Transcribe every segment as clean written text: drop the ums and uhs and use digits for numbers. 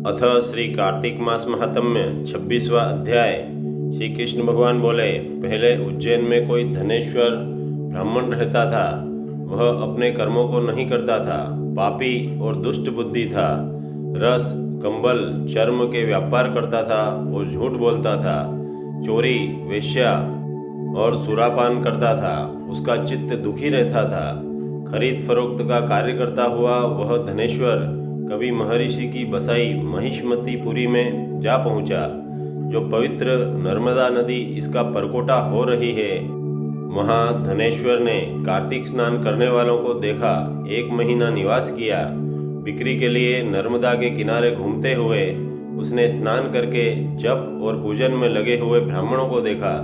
अथ श्री कार्तिक मास महात्म्य 26वां अध्याय। श्री कृष्ण भगवान बोले, पहले उज्जैन में कोई धनेश्वर ब्राह्मण रहता था। वह अपने कर्मों को नहीं करता था, पापी और दुष्ट बुद्धि था। रस, कंबल, चर्म के व्यापार करता था और झूठ बोलता था। चोरी, वेश्या और सुरापान करता था। उसका चित्त दुखी रहता था। खरीद फरोख्त का कार्य करता हुआ वह धनेश्वर कभी महर्षि की बसाई महिष्मतीपुरी में जा पहुंचा, जो पवित्र नर्मदा नदी इसका परकोटा हो रही है। वहां धनेश्वर ने कार्तिक स्नान करने वालों को देखा। 1 महीना निवास किया। बिक्री के लिए नर्मदा के किनारे घूमते हुए उसने स्नान करके जप और पूजन में लगे हुए ब्राह्मणों को देखा।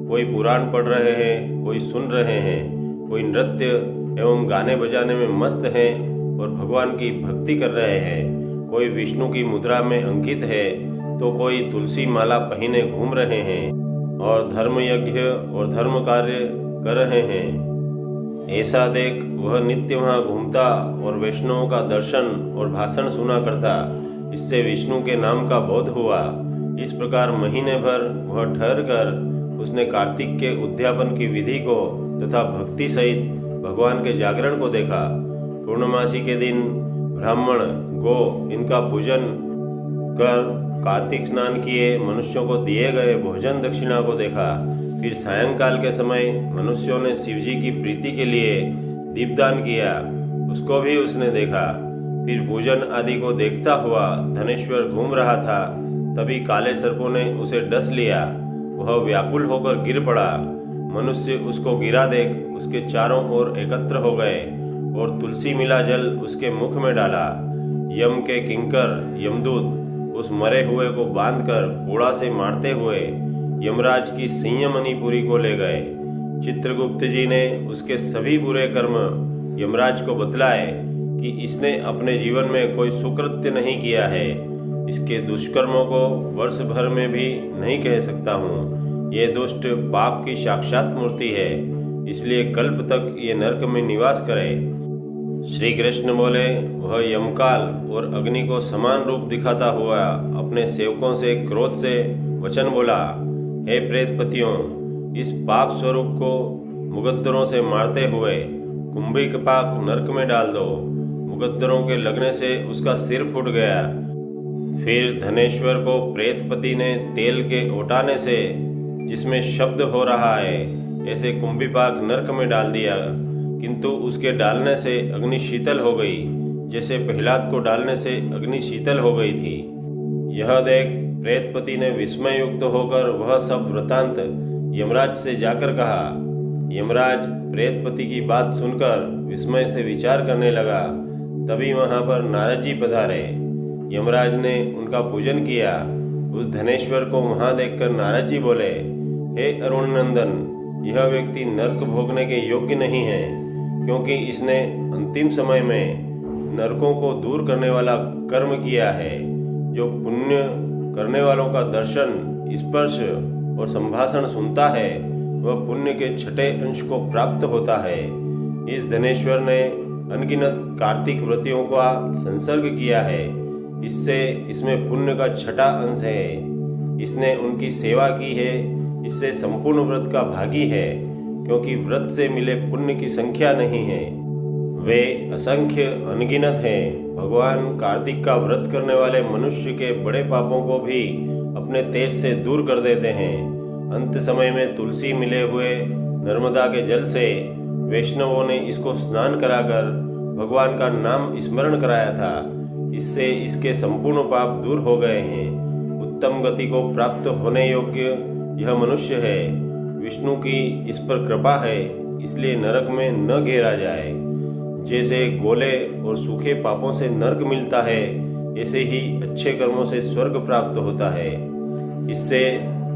कोई पुराण पढ़ रहे हैं, कोई सुन रहे हैं, कोई नृत्य एवं गाने बजाने में मस्त हैं और भगवान की भक्ति कर रहे हैं। कोई विष्णु की मुद्रा में अंकित है तो कोई तुलसी माला पहने घूम रहे हैं और धर्म यज्ञ और धर्म कार्य कर रहे हैं। ऐसा देख वह नित्य वहाँ घूमता और वैष्णवों का दर्शन और भाषण सुना करता। इससे विष्णु के नाम का बोध हुआ। इस प्रकार महीने भर वह ठहर कर उसने कार्तिक के उद्यापन की विधि को तथा भक्ति सहित भगवान के जागरण को देखा। पूर्णमासी के दिन ब्राह्मण, गो इनका पूजन कर कार्तिक स्नान किए मनुष्यों को दिए गए भोजन दक्षिणा को देखा। फिर सायंकाल के समय मनुष्यों ने शिवजी की प्रीति के लिए दीपदान किया, उसको भी उसने देखा। फिर पूजन आदि को देखता हुआ धनेश्वर घूम रहा था। तभी काले सर्पों ने उसे डस लिया। वह व्याकुल होकर गिर पड़ा। मनुष्य उसको गिरा देख उसके चारों ओर एकत्र हो गए और तुलसी मिला जल उसके मुख में डाला। यम के किंकर यमदूत उस मरे हुए को बांधकर कोड़ा से मारते हुए यमराज की संयमनीपुरी को ले गए। चित्रगुप्त जी ने उसके सभी बुरे कर्म यमराज को बतलाए कि इसने अपने जीवन में कोई सुकृत्य नहीं किया है। इसके दुष्कर्मों को वर्ष भर में भी नहीं कह सकता हूँ। ये दुष्ट पाप की साक्षात मूर्ति है, इसलिए कल्प तक ये नरक में निवास करे। श्री कृष्ण बोले, वह यमकाल और अग्नि को समान रूप दिखाता हुआ अपने सेवकों से क्रोध से वचन बोला, हे प्रेतपतियों, इस पाप स्वरूप को मुगद्दरों से मारते हुए कुंभिपाक नरक में डाल दो। मुगद्दरों के लगने से उसका सिर फूट गया। फिर धनेश्वर को प्रेतपति ने तेल के ओटाने से, जिसमें शब्द हो रहा है, ऐसे कुंभिपाक नरक में डाल दिया, किंतु उसके डालने से अग्नि शीतल हो गई, जैसे प्रहलाद को डालने से अग्नि शीतल हो गई थी। यह देख प्रेतपति ने विस्मय युक्त होकर वह सब वृतांत यमराज से जाकर कहा। यमराज प्रेतपति की बात सुनकर विस्मय से विचार करने लगा। तभी वहां पर नारद जी पधारे। यमराज ने उनका पूजन किया। उस धनेश्वर को वहां देखकर नारद जी बोले, हे अरुण नंदन, यह व्यक्ति नरक भोगने के योग्य नहीं है, क्योंकि इसने अंतिम समय में नरकों को दूर करने वाला कर्म किया है। जो पुण्य करने वालों का दर्शन, स्पर्श और संभाषण सुनता है, वह पुण्य के 6ठे अंश को प्राप्त होता है। इस धनेश्वर ने अनगिनत कार्तिक व्रतियों का संसर्ग किया है, इससे इसमें पुण्य का 6ठा अंश है। इसने उनकी सेवा की है, इससे संपूर्ण व्रत का भागी है, क्योंकि व्रत से मिले पुण्य की संख्या नहीं है, वे असंख्य अनगिनत हैं। भगवान कार्तिक का व्रत करने वाले मनुष्य के बड़े पापों को भी अपने तेज से दूर कर देते हैं। अंत समय में तुलसी मिले हुए नर्मदा के जल से वैष्णवों ने इसको स्नान कराकर भगवान का नाम स्मरण कराया था। इससे इसके संपूर्ण पाप दूर हो गए हैं। उत्तम गति को प्राप्त होने योग्य यह मनुष्य है। विष्णु की इस पर कृपा है, इसलिए नरक में न घेरा जाए। जैसे गोले और सूखे पापों से नरक मिलता है, ऐसे ही अच्छे कर्मों से स्वर्ग प्राप्त होता है। इससे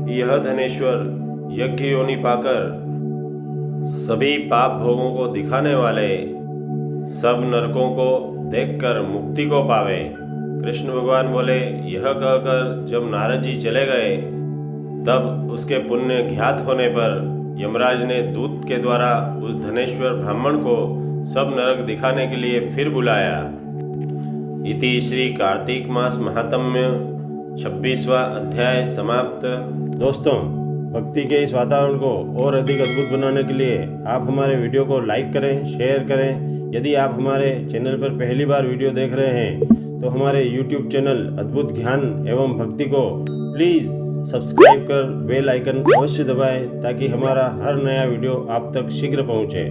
यह धनेश्वर यज्ञ योनि पाकर सभी पाप भोगों को दिखाने वाले सब नरकों को देखकर मुक्ति को पावे। कृष्ण भगवान बोले, यह कहकर जब नारद जी चले गए, तब उसके पुण्य ज्ञात होने पर यमराज ने दूत के द्वारा उस धनेश्वर ब्राह्मण को सब नरक दिखाने के लिए फिर बुलाया। इति श्री कार्तिक मास महात्म्य 26वां अध्याय समाप्त। दोस्तों, भक्ति के इस वातावरण को और अधिक अद्भुत बनाने के लिए आप हमारे वीडियो को लाइक करें, शेयर करें। यदि आप हमारे चैनल पर पहली बार वीडियो देख रहे हैं तो हमारे YouTube चैनल अद्भुत ज्ञान एवं भक्ति को प्लीज़ सब्सक्राइब कर बेल आइकन अवश्य दबाएं ताकि हमारा हर नया वीडियो आप तक शीघ्र पहुंचे।